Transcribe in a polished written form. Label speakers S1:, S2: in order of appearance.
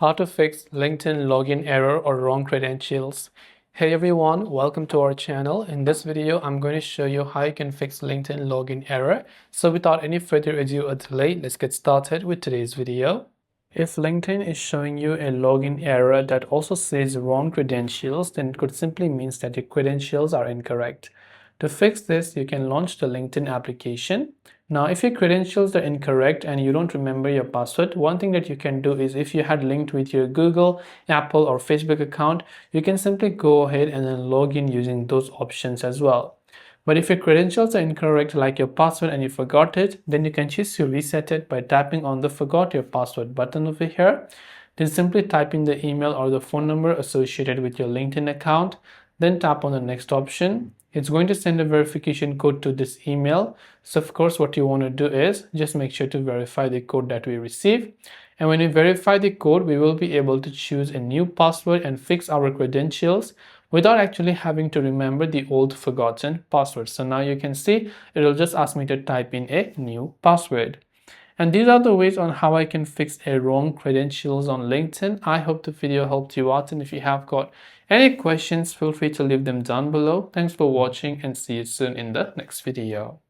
S1: How to fix LinkedIn login error or wrong credentials. Hey everyone, welcome to our channel. In this video, I'm going to show you how you can fix LinkedIn login error. So without any further ado or delay, let's get started with today's video. If LinkedIn is showing you a login error that also says wrong credentials, then it could simply means that your credentials are incorrect. To fix this, you can launch the LinkedIn application. Now, if your credentials are incorrect and you don't remember your password, one thing that you can do is if you had linked with your Google, Apple, or Facebook account, you can simply go ahead and then log in using those options as well. But if your credentials are incorrect, like your password, and you forgot it, then you can choose to reset it by tapping on the forgot your password button over here. Then simply type in the email or the phone number associated with your LinkedIn account. Then tap on the next option. It's going to send a verification code to this email. So of course, what you want to do is just make sure to verify the code that we receive. And when we verify the code, we will be able to choose a new password and fix our credentials without actually having to remember the old forgotten password. So now you can see it will just ask me to type in a new password. And these are the ways on how I can fix a wrong credentials on LinkedIn. I hope the video helped you out, and if you have got any questions, feel free to leave them down below. Thanks for watching and see you soon in the next video.